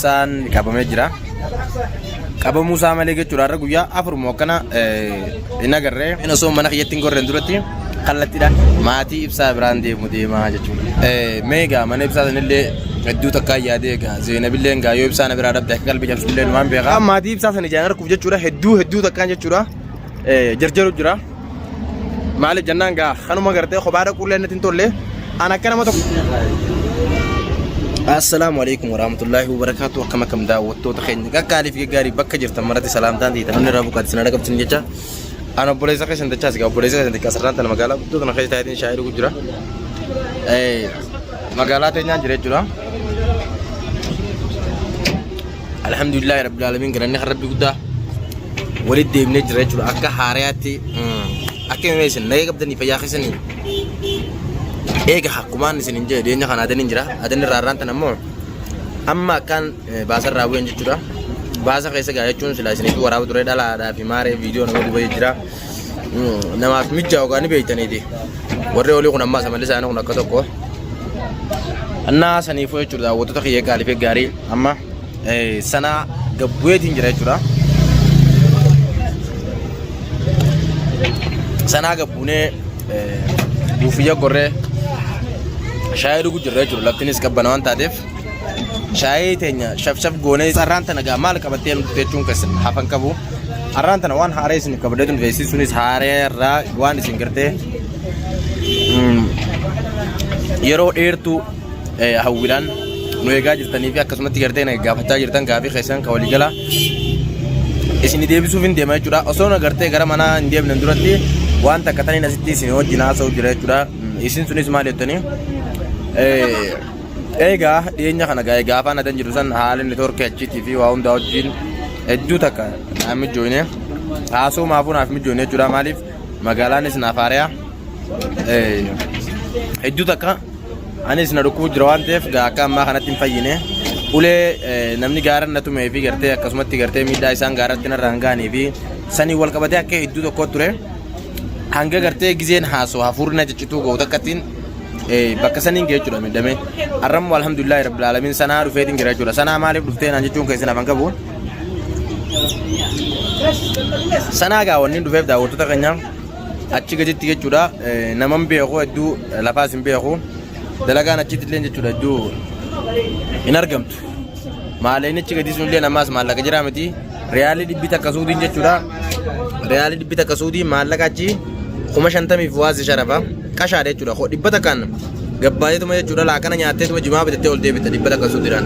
ibsaan qabamee jira. Qabamuu isaa malee jechuudha irra guyyaa afur mokkana hin agarree inni osoo mana kiyyatti hin gorreen duratti kallattiidhaan maatii ibsaa biraan deemu deemaa jechuudha. Meegaa mana ibsaa sanillee hedduu takkaa yaadee egaa Zeenabillee egaa yoo ibsaa na biraa dhabde akka qalbii cabsullee waan beekaa. Maatii ibsaa sana ijaan arkuuf jechuudha hedduu takkaan jechuudha jarjaru jira. Maali jennaan gaa kanuma gartee kophaa dhaquullee natti hin tolle an akka nama tokko. Assalamu alaikum warahmatullahi wabarakatuh. Akkam daawwattoota keenya gaggaalii fi gaggaarii bakka jirtan maratti salaamtaan ta'e namni irraa buqqaatti sana dhagabtin jecha ana obboleessa keessan dachaa sigaa obboleessa keessan xiqqaa sararaan tana magaalaa guddoo tana keessa taayitiin shaayii dhugu jira. Magaalaa teenyaan jira jechuudha. Alhamdulillahi rabbil alamin garanni kan rabbi guddaa walitti deemnee jira jechuudha akka haarayaatti akka himeessin nagee qabdanii fayyaa keessanii. Eega hakkumaan isin hin jedhe deenya kan adan hin jira adan irraa irraan tan ammoo amma akkaan baasa irraa bu'een jechuudha. Baasa keessa gaa jechuun silaa isiniif waraaba ture dhalaadhaa fi maaree viidiyoo nama gubee jira namaaf mijjaa ogaa ni beeytaniiti warri olii kun ammaa samalli isaanii kun akka tokko annaa saniifuu jechuudha daawwattoota kiyyee gaalii fi gaarii amma sanaa gabbu'eetiin jira jechuudha. Sanaa gabbuunee buufiyya gorree shaayii dhugu jirra jechuudha laftinis qabbana waan taateef shaayii teenya shafshaf goonee arraan tana gaa maal qabattee nuti jechuun keessan hafan qabu arraan tana waan haaree isin qabadee tun feesisuunis haaree irraa waan isin gartee yeroo dheertuu hawwiidhaan nu eegaa jirtanii fi akkasumatti gartee na gaafachaa jirtan gaafii keessan ka walii gala isin deebisuuf hin deema jechuudha osoo na gartee gara manaa hin deemne duratti waan takka taniin asitti isin wajjin haasa'u jira jechuudha isin sunis maal jettanii egaa dhiyeenya kana gaafa adan jiru san haalli neetwoorkii achiitii fi waa hundaa wajjin hedduu takka naaf mijoone haasoo maafuu naaf mijoone jechuudha maaliif magaalaanis naaf haariyaa hedduu takka anis na dhukkuu jira waan ta'eef gaa akka ammaa kanatti hin fayyine ulee namni gaara na tumee fi gartee akkasumatti gartee miidhaa isaan gaaratti narraa hin gaanii fi sanii wal qabatee akka hedduu tokko ture hanga gartee gizeen haasoo hafuurina jeccituu ga'u takkattiin bakka saniin geechuudha miidhame arramu alhamdulillahi rabbil alamin sanaa dhufeetiin jira jechuudha sanaa maaliif dhuftee naan jechuun keessan afan qabu sanaa gaa wanni dhufeef daawwattoota keenya achi gaditti jechuudha naman beeku hedduu lafaas hin beeku dalagaan achitti illee jechuudha hedduu hin argamtu maaleen achi gadi sunillee namaas maallaqa jira miti riyaalii dhibbi takka suudiin jechuudha riyaalii dhibbi takka suudii maallaqa achi 50 waasi sharafa kashaadha jechuudha ko dhibba takkaan gabbaateetuma jechuudha laaqana nyaatteetuma jimaa bitattee ol deebita dhibba takka suudiidhaan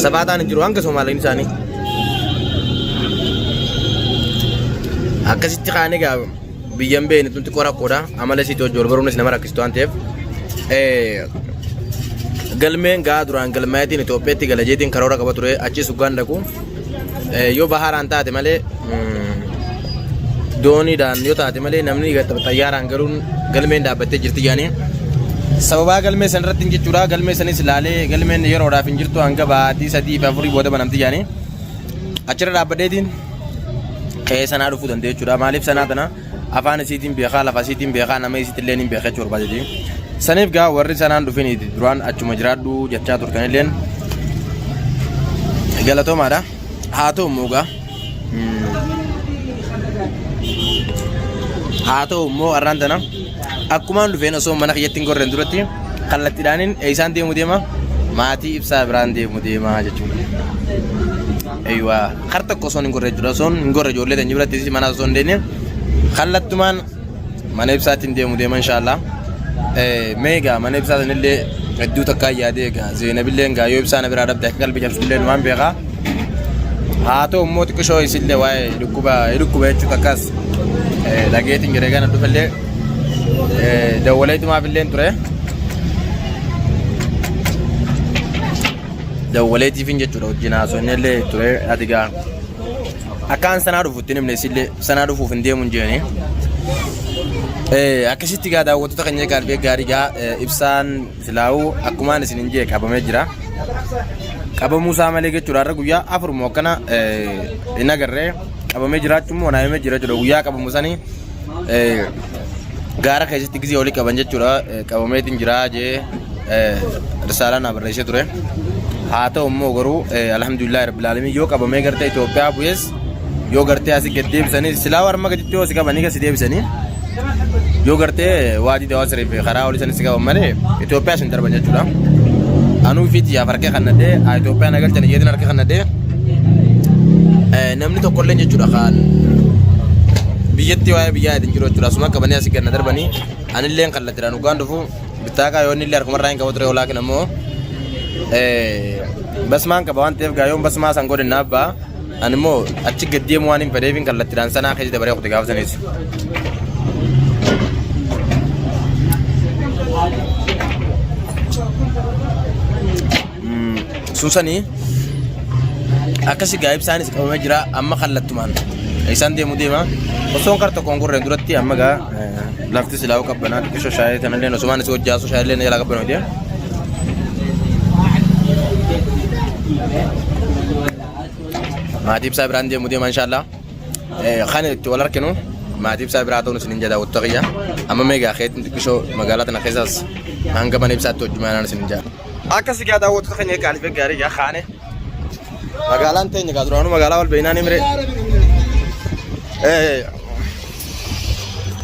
sabaataan hin jiru hanga soomaalonni isaanii akkasitti kaanee gaa biyyan beeni tunti qorakkoodha amala isiitti hojii ol baruunis nama rakkisitu waan ta'eef galmeen gaa duraan galmaayetiin Itoophiyaatti galajeetiin karoora qaba ture achi suggaan dhaqu yoo bahaaraan taate malee dooniidhaan yoo taate malee namni xayyaaraan garuun galmeen dhaabbattee jirti yaani sababaa galmee san irratti jechuudha galmee sanis ilaalee galmeen yeroodhaaf hin jirtu hanga baatii 3 fi 4 booda banamti yaani achirra dhaabbadeetiin sanaa dhufuu dandeenya jechuudha maaliif sanaa tana afaan isiitiin beekaa lafa isiitiin beekaa nama isiitillee hin beekaa jechuudha barbaadeti saniif gaa warri sanaan dhufiniiti duraan achuma jiraadhu jechaa turtanilleen galatoomaadha haa ta'u muugaa haa ta'u immoo arraan tana akkumaan dhufeen osoo mana kiyyatti hin gorreen duratti kallattiidhaanin eeysaan deemu deema maatii ibsaa biraan deemu deema jechuudha. Eeywaa har tokko osoo hin gorree jechuudha osoo hin gorree ijoollee teenye biratti mana osoo hin deemne kallattumaan mana ibsaatiin deemu deema inshaallah. Meegaa mana ibsaa sanillee hedduu takkaa yaadee egaa Zeenabillee egaa yoo ibsaa na biraa dhabde akka qalbii cabsullee waan beekaa haa ta'u immoo xiqqishoo isillee waa'ee dhukkuba jechuudha akkas dhageetiin jiree kana dhufallee dawwaleetumaaf illee ture dawwaleetiifin jechuudha wajjin haasofnellee ture ati gaa akkaan sanaa dhufuutti nimne isillee sanaa dhufuuf hin deemuun jeeni akkasitti gaa daawwattoota keenya qalbii gaarii gaa ibsaan silaa'uu akkumaan isin hin jee qabamee jira qabamuu isaa malee jechuudha irra guyyaa afur moo akkana hin agarree qabamee jiraachuun moo naamee jira jechuudha guyyaa qabamuu sanii gaara keessatti gizee olii qaban jechuudha qabameetiin jira jee risaalaa na barreessee ture هاته أمه غرو الحمد لله رب العالمين يوك أبو ميجر تي توبيا بويس يوغرتي أسي قديم سني سلاور ما قديم تيو سكا بنيكا سيديب سني يوغرتي وادي دواسري في خراولي سني سكا ومالي توبيا سنتر بنجا جورا أنو فيتي يا فرقة خندة توبيا نقول تاني يدنا فرقة خندة نمني تو كلني جورا خان بيجتي واي بيجا دين جورا جورا سما كبني أسي كنا دربني أنا اللي انقل ترى نوكان دفو بتاعك يوني اللي أركم راين كوتري ولا كنمو بس ما انك بوان تيف غايوم بس ما سانغود النابا أنا مو أتشي قديم وانين بديفين كلا تران سنة خيجي تبريق تقاف سنيس سوساني أكاسي غايب سانيس كما مجرى أما خلت مان إيسان دي مديما وصون كارتو كونغور رندورتي أما غا لافتي سلاو كبنا كشو شايد أنا لين وسمان سوى جاسو شايد لين يلا كبنا دي معتيب صاحب راندي مديما إن شاء الله خاني تولر كنو معتيب صاحب راتو نسنين جدا والتغيا أما ميجا خيت كشو مقالاتنا خيزاز هنگا بني بسات توجمانا نسنين جدا أكاسي كادا وتخني كالي في غاري يا خاني مقالان تيني قادرانو مقالا والبيناني مري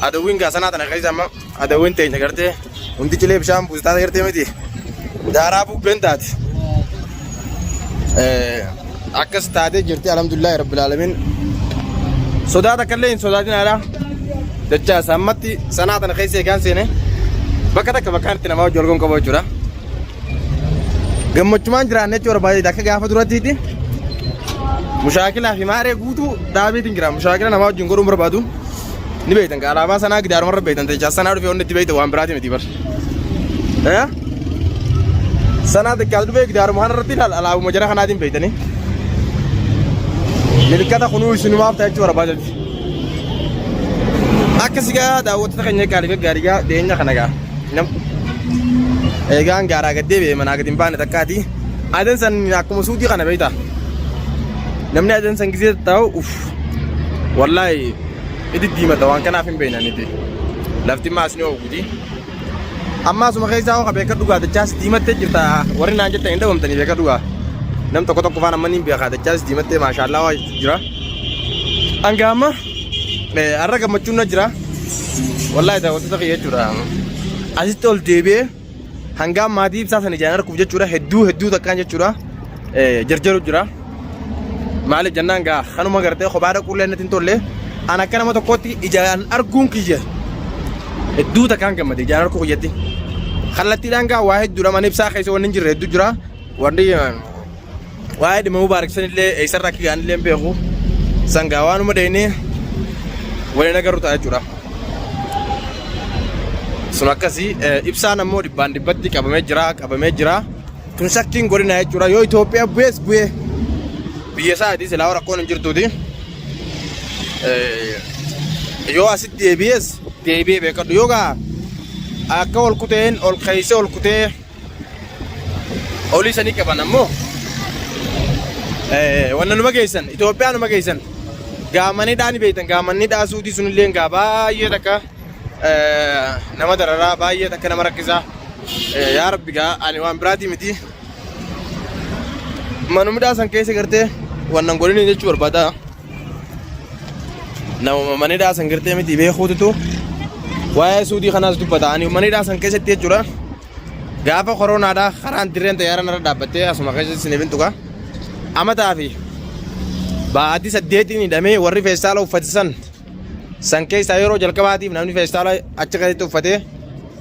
أدوين كاسناتنا خيزا ما أدوين تيني قرتي وندي جلي بشام بوزتا قرتي مدي دارابو بنتات أكس تادي جرتي الحمد لله رب العالمين سودا تكلين سودا دي نارا دجا سمتي سناتنا خيسي كان سينه بكتك بكارتنا ما جورغون كبو جورا غمچمان جرانه چور باي دك غافا دراتي دي مشاكل في ماري غوتو دابي تنجرا مشاكل نما جنگور عمر بادو نبيتن علاوه سنا غدار مر بيتن تجا سنا في اون تبيت وان براتي متي بر ها سنا دكادو بي غدار مهن رتي علاوه مجرا خنادين بيتني للكذا خنوش سينما بتاعتي بادو أكسيجا داوود تخني كاريك غاريا دينيا خناغا نم إيجان غارا غدي بي منا غديم بان تكاتي أدن سن ياكم سودي خنا بيتا نمني أدن سن كزير تاو أوف والله إدي ديما توان كنا فين بينا نيتي لفتي ما سنو وجودي أما سما خيزا هو كبيكر دوغا تجاس ديما تجتا ورين نانجة تيندا ومتني بيكر دوغا نم تكو تكو فانا منين بيكا تجاس ديما تي ما شاء الله وجرا أنغاما أرجع مچونا جرا والله ده وقت تغيير جرا أزيتول ديبي هنگام مادي بسا سنجانا ركوب جرا هدو تكان جرا جرجرو جرا مالي جنانغا خانو ما غرتي خبارة كلها نتين تولي أنا كنا ما تقولي إجان أرجون كيجي هدو تكان كم دي جانا ركوب جتي خلتي لانغا واحد جرا ماني بسا خيسو وننجر هدو جرا وندي واحد مبارك سنة اللي إيسر راكي عن اللي بيهو سانغاوانو مديني وين نقدر تأجره سمعكسي إبسان مودي باندي بدي كابا مجرا تنسكين قولنا أجره يو إثيوبيا بويس بيسا دي سلاورا كون نجرتو دي يو أسيد دي بي بكرد يوغا أكول كتين أول خيسة أول كتين أولي سني كابا نمو وانا نما جيسن إثيوبيا نما جيسن Gamani dani beitan gamani da suudi sunilleen gaba yedaka nama darara baay'ee takka nama rakkisa yaa rabbi gaa ani waan biraati miti manuma daasan keessa gartee wannan godhini jechuu barbaada nama mani daasan gartee miti beekuutu waa'ee suudii kanaas dubbata ani mani daasan keessatti jechuudha gaafa koronaadha karaan dirreen xayyaaraan irra dhaabbattee asuma keessatti sinifin tuqa amataa fi baati saddeetiin hidhamee warri feestaala uffatisan san keessaa yeroo jalqabaatiif namni feestaala achi keessatti uffatee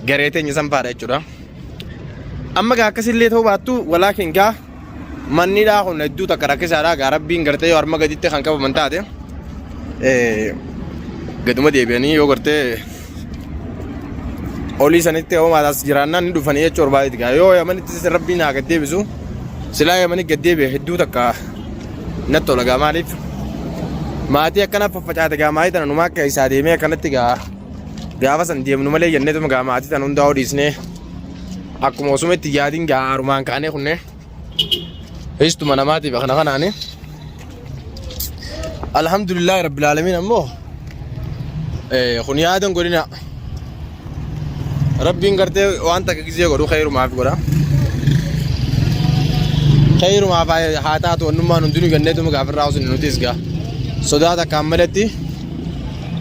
garee teenya san faadha jechuudha. Amma gaa akkasillee ta'uu baattu walaakin gaa mannidhaa kun hedduu takka rakkisaadhaa gaa rabbiin gartee yoo harma gaditti kan qabaman taate gaduma deebi'anii yoo gartee olii sanitti hoomaataas jiraannaan ni dhufanii jechuu barbaadeeti gaa yoo yamanitti rabbiin haa gad deebisu silaa yamanii gad deebi'e hedduu takka natti tola gaa maaliif maatii akkana faffacaate gaa maatii tana numaa akka isaa deemee akkanatti gaa gaafa san deemnu malee jenneetuma gaa maatii tana hundaa odhiisnee akkuma osuma itti yaadiin gaa harumaan kaanee kunne heestuma namaatiif akkana kanaani alhamdulillahi rabbil aalamiin ammoo kun yaadan godhina rabbiin gartee waan takka gizee godhu khayrumaaf godha خير ما في حاتات ونما ندوني جنة مقابل راوس النوتيسكا صداتا كاملتي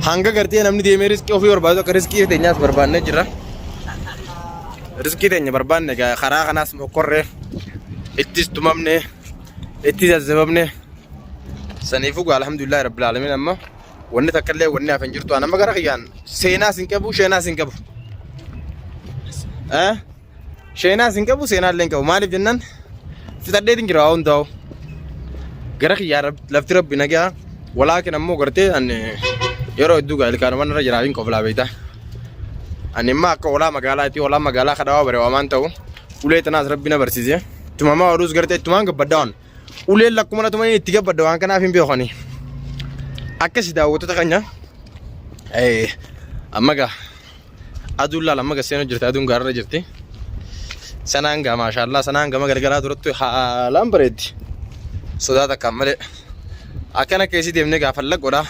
hanga gartee namni deemee riskii ofii barbaadu akka riskii teenyaas barbaannee jira. Riskii teenya barbaanne karaa kanaas mokorree ittis tumamne ittis azzabamne saniifuu alhamdulillah rabbil alamin amma wanni takkallee wanni hafan jirtu nama gara kiyyaan seenaas hin qabu sheenaas hin qabu. Sheenaas hin qabu seenaallee hin qabu maaliif jennaan fixadheetiin jira waan ta'u gara kiyyaa lafti rabbi nagaa walaakin ammoo gartee yeroo hedduu ilkaan mana irra jiraafin qoflaa beektaa. Ani immoo akka olaa magaalaatti olaa magaalaa kadhawaa bare waamaan ta'u ulee tanaas rabbi na barsiise. Tumamaa oduus gartee tumaan gabbadda waan uleen lakkuma tumanii itti gabbadda waan kanaaf hin beekani. Akkasi daawwattoota keenya amma gaa aduun laala amma gasseen hojjirti aduun gaarra jirti. Sanaan gaa maashaallah sanaan gama gargaraa turattu haalaan bareeddi. Sodaata akkaan malee akkana keessi deemnee gaafalla godhaa.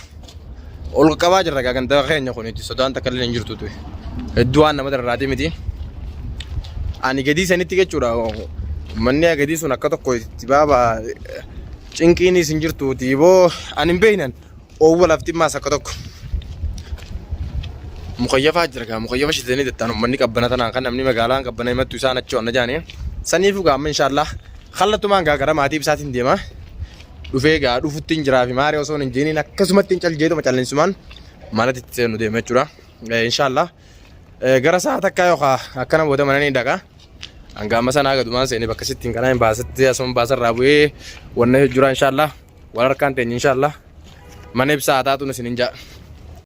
Ol qabaa jirra kan ta'e keenya kun itti sodaan takka illee hin jirtu tu. Hedduu waan nama dararaati miti. Ani gadii sanitti jechuudha. Manni gadii sun akka tokko itti baaba cinqiinis hin jirtu tiiboo ani hin beeknan oowwa lafti maas akka tokko. Mukayyafaa jira gaa mukayyafa shitanii dattaan uummanni qabbana tanaan kan namni magaalaan qabbana himattu isaan achi onna jaanii. Saniifuu gaamma inshaallah kallatumaan gaa gara maatii isaatiin deema. Dhufee gaa dhufutti hin jiraa fi maarii osoo hin jeeniin akkasumatti hin caljeetuma callinsumaan manatti itti seenu deema jechuudha. Inshaallah gara sa'a takkaa yookaan akkana booda mana ni dhagaa. Hanga amma sanaa gadumaan seenee bakka sittiin kanaa hin baasatti asuma baasarraa bu'ee wanna jira inshaallah wal harkaan teenya inshaallah mana ibsaa taatuun isin hin jaa.